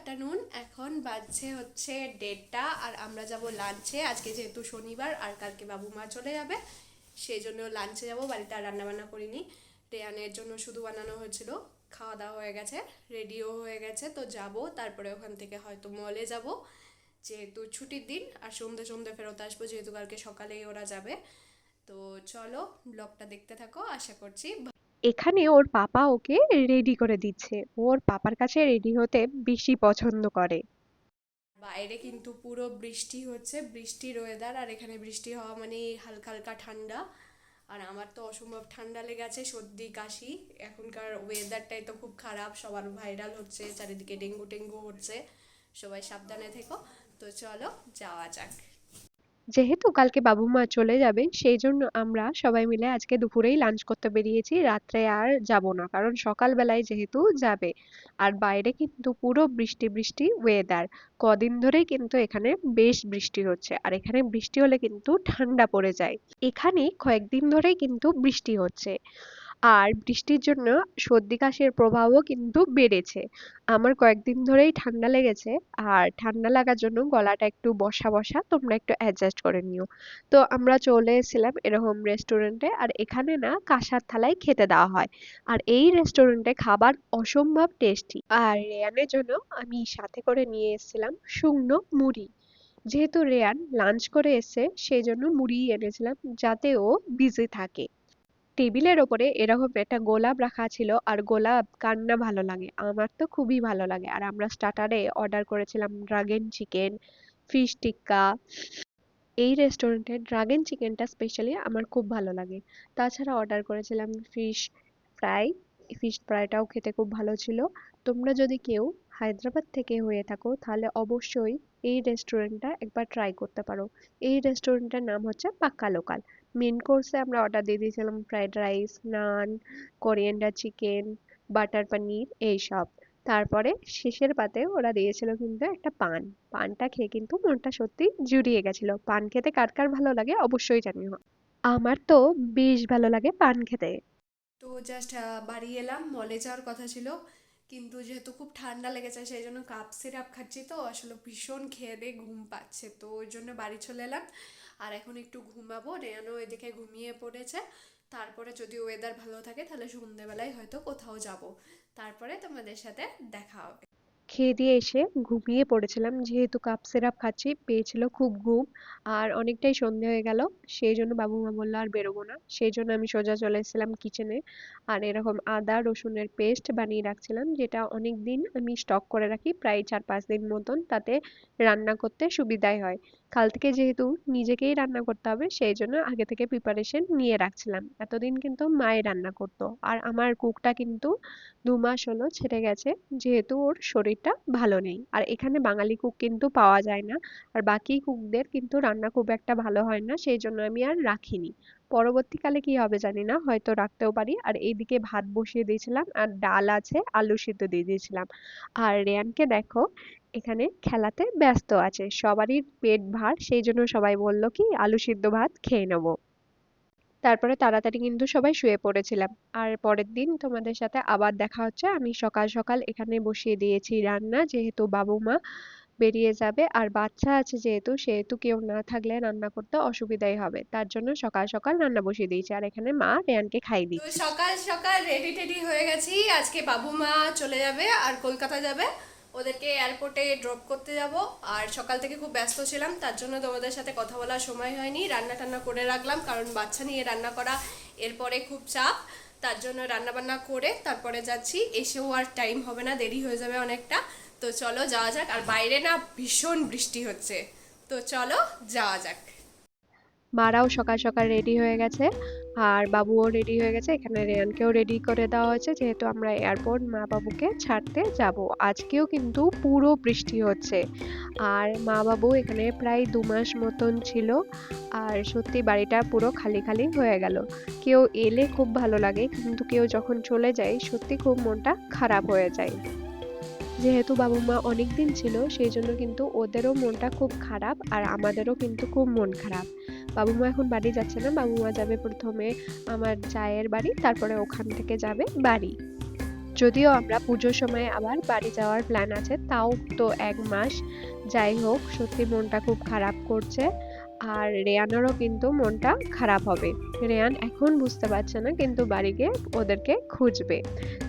Afternoon. এখন বাজছে হচ্ছে 1:30 আর আমরা যাব লাঞ্চে। আজকে যেহেতু শনিবার আর কালকে বাবু মা চলে যাবে, সেই জন্য লাঞ্চে যাব। বাড়িতে আর রান্না বান্না করিনি, রেয়ানের জন্য শুধু বানানো হয়েছিল। খাওয়া দাওয়া হয়ে গেছে, রেডিও হয়ে গেছে, তো যাব। তারপরে ওখান থেকে হয়তো মলে যাব, যেহেতু ছুটির দিন, আর সন্ধে সন্ধে ফেরত আসবো, যেহেতু কালকে সকালেই ওরা যাবে। তো চলো, ব্লগটা দেখতে থাকো, আশা করছি। এখানে ওর পাপা ওকে রেডি করে দিচ্ছে। ওর পাপার কাছে রেডি হতে বেশি পছন্দ করে। বাইরে কিন্তু পুরো বৃষ্টি হচ্ছে, বৃষ্টির ওয়েদার, আর এখানে বৃষ্টি হওয়া মানে হালকা হালকা ঠান্ডা। আর আমার তো অসম্ভব ঠান্ডা লেগেছে, সর্দি কাশি। এখনকার ওয়েদারটাই তো খুব খারাপ, সবার ভাইরাল হচ্ছে, চারিদিকে ডেঙ্গু টেঙ্গু হচ্ছে। সবাই সাবধানে থেকো। তো চলো যাওয়া যাক। যেহেতু কালকে বাবু মা চলে যাবে, সেই জন্য আমরা সবাই মিলে আজকে দুপুরেই লাঞ্চ করতে বেরিয়েছি। রাত্রে আর যাব না, কারণ সকালবেলায় যেহেতু যাবে। আর বাইরে কিন্তু পুরো বৃষ্টি বৃষ্টি ওয়েদার। কদিন ধরেই কিন্তু এখানে বেশ বৃষ্টি হচ্ছে, আর এখানে বৃষ্টি হলে কিন্তু ঠান্ডা পড়ে যায়। এখানে কয়েকদিন ধরেই কিন্তু বৃষ্টি হচ্ছে, আর বৃষ্টির জন্য সর্দি কাশির প্রভাবও কিন্তু বেড়েছে। আমার কয়েকদিন ধরেই ঠান্ডা লেগেছে, আর ঠান্ডা লাগার জন্য গলাটা একটু বসা বসা, তোমরা একটু অ্যাডজাস্ট করে নিও। তো আমরা চলে এসেছিলাম এরকম রেস্টুরেন্টে, আর এখানে না কাঁসার থালায় খেতে দেওয়া হয়। আর এই রেস্টুরেন্টে খাবার অসম্ভব টেস্টি। আর রেয়ানের জন্য আমি সাথে করে নিয়ে এসেছিলাম শুকনো মুড়ি। যেহেতু রেয়ান লাঞ্চ করে এসেছে, সেই জন্য মুড়ি এনেছিলাম, যাতে ও বিজি থাকে। টেবিলের ওপরে এরকম একটা গোলাপ রাখা ছিল, আর গোলাপ কার না ভালো লাগে, আমার তো খুবই ভালো লাগে। আর আমরা স্টার্টারে অর্ডার করেছিলাম ড্রাগন চিকেন, ফিশ টিক্কা। এই রেস্টুরেন্টের ড্রাগন চিকেনটা স্পেশালি আমার খুব ভালো লাগে। তাছাড়া অর্ডার করেছিলাম ফিশ ফ্রাই। ফিশ ফ্রাইটাও খেতে খুব ভালো ছিল। তোমরা যদি কেউ হায়দ্রাবাদ থেকে হয়ে থাকো, তাহলে অবশ্যই এই রেস্টুরেন্টটা একবার ট্রাই করতে পারো। এই রেস্টুরেন্টের নাম হচ্ছে পাক্কা লোকাল। মেন কোর্সে আমরা অর্ডার দিয়ে দিয়েছিলাম ফ্রাইড রাইস, নান, কোরিয়ান্ডার চিকেন, বাটার পনির এইসব। তারপরে শেষের পাতে ওরা দিয়েছিল কিন্তু একটা পান। পানটা খেয়ে কিন্তু মনটা সত্যি জুড়িয়ে গেছিল। পান খেতে কার কার ভালো লাগে অবশ্যই জানিও। আমার তো বেশ ভালো লাগে পান খেতে। তো জাস্ট বাড়ি এলাম, মলে যাওয়ার কথা ছিল, কিন্তু যেহেতু খুব ঠান্ডা লেগেছে সেই জন্য কাপ সিরাপ খাচ্ছি। তো আসলে ভীষণ খেয়ে দিয়ে ঘুম পাচ্ছে, তো ওই জন্য বাড়ি চলে এলাম। আর এখন একটু ঘুমাবো, রেয়ানো এদিকে ঘুমিয়ে পড়েছে। তারপরে যদি ওয়েদার ভালো থাকে তাহলে সন্ধেবেলায় হয়তো কোথাও যাব, তারপরে তোমাদের সাথে দেখা হবে। খেয়ে দিয়ে এসে ঘুমিয়ে পড়েছিলাম, যেহেতু কাপ সিরাপ খাচ্ছি, পেয়েছিল খুব ঘুম। আর অনেকটাই সন্ধে হয়ে গেল, সেই জন্য বাবু মা বললো আর বেরোবো না। সেই জন্য আমি সোজা চলে এসেছিলাম কিচেনে। আর এরকম আদা রসুনের পেস্ট বানিয়ে রাখছিলাম, যেটা অনেক দিন আমি স্টক করে রাখি, প্রায় 4-5 দিন মতন, তাতে রান্না করতে সুবিধাই হয়। কাল থেকে যেহেতু নিজেকেই রান্না করতে হবে, সেই জন্য আগে থেকে প্রিপারেশন নিয়ে রাখছিলাম। এতদিন কিন্তু মাই রান্না করতো, আর আমার কুকটা কিন্তু 2 মাস হলো ছেড়ে গেছে, যেহেতু ওর শরীরটা ভালো নেই। আর এখানে বাঙালি কুক কিন্তু পাওয়া যায় না, আর বাকি কুকদের কিন্তু রান্না খুব একটা ভালো হয় না, সেই জন্য আমি আর রাখিনি। পরবর্তীকালে কি হবে জানি না, হয়তো রাখতেও পারি। আর এইদিকে ভাত বসিয়ে দিয়েছিলাম, আর ডাল আছে, আলু সিদ্ধ দিয়ে দিয়েছিলাম। আর রেয়ানকে দেখো এখানে খেলাতে ব্যস্ত আছে, সবারই পেট ভার, সেই জন্য সবাই বলল কি আলু সিদ্ধ ভাত খেয়ে নেবো। তারপরে তাড়াতাড়ি কিন্তু সবাই শুয়ে পড়েছিলাম। আর পরের দিন তোমাদের সাথে আবার দেখা হচ্ছে। আমি সকাল সকাল এখানে বসিয়ে দিয়েছি রান্না, যেহেতু বাবু মা বেরিয়ে যাবে, আর বাচ্চা আছে যেহেতু, সেহেতু কেউ না থাকলে রান্না করতে অসুবিধাই হবে, তার জন্য সকাল সকাল রান্না বসিয়ে দিয়েছি। আর এখানে মা রেয়ানকে খাইয়ে তো দিচ্ছে। সকাল সকাল রেডি টেডি হয়ে গেছি। আজকে বাবু মা চলে যাবে আর কলকাতা যাবে, ওদেরকে এয়ারপোর্টে ড্রপ করতে যাব। আর সকাল থেকে খুব ব্যস্ত ছিলাম, তার জন্য তোমাদের সাথে কথা বলার সময় হয়নি। রান্না টান্না করে রাখলাম, কারণ বাচ্চা নিয়ে রান্না করা এরপরে খুব চাপ। তার জন্য রান্না বান্না করে তারপরে যাচ্ছি। এসেও আর টাইম হবে না, দেরি হয়ে যাবে অনেকটা। তো চলো যাওয়া যাক। আর বাইরে না ভীষণ বৃষ্টি হচ্ছে, তো চলো যাওয়া যাক। মারাও সকাল সকাল রেডি হয়ে গেছে, আর বাবুও রেডি হয়ে গেছে। এখানে রেয়ানকেও রেডি করে দেওয়া হয়েছে, যেহেতু আমরা এয়ারপোর্ট মা বাবুকে ছাড়তে যাব। আজকেও কিন্তু পুরো বৃষ্টি হচ্ছে। আর মা বাবু এখানে প্রায় 2 মাস মতন ছিল। আর সত্যি বাড়িটা পুরো খালি খালি হয়ে গেল। কেউ এলে খুব ভালো লাগে, কিন্তু কেউ যখন চলে যায় সত্যি খুব মনটা খারাপ হয়ে যায়। যেহেতু বাবা মা অনেক দিন ছিল, সেই জন্য কিন্তু ওদেরও মনটা খুব খারাপ, আর আমাদেরও কিন্তু খুব মন খারাপ। বাবু মা এখন বাড়ি যাচ্ছে না, বাবু মা যাবে প্রথমে আমার জায়ের বাড়ি, তারপরে ওখান থেকে যাবে বাড়ি। যদিও আমরা পুজোর সময় আবার বাড়ি যাওয়ার প্ল্যান আছে, তাও তো 1 মাস। যাই হোক, সত্যি মনটা খুব খারাপ করছে। আর রেয়ানেরও কিন্তু মনটা খারাপ হবে। রেয়ান এখন বুঝতে পারছে না, কিন্তু বাড়ি গিয়ে ওদেরকে খুঁজবে।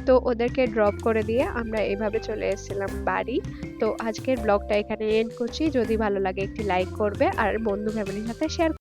তো ওদেরকে ড্রপ করে দিয়ে আমরা এভাবে চলে এসেছিলাম বাড়ি। তো আজকের ব্লগটা এখানে এন্ড করছি। যদি ভালো লাগে একটি লাইক করবে আর বন্ধু ফ্যামিলির সাথে শেয়ার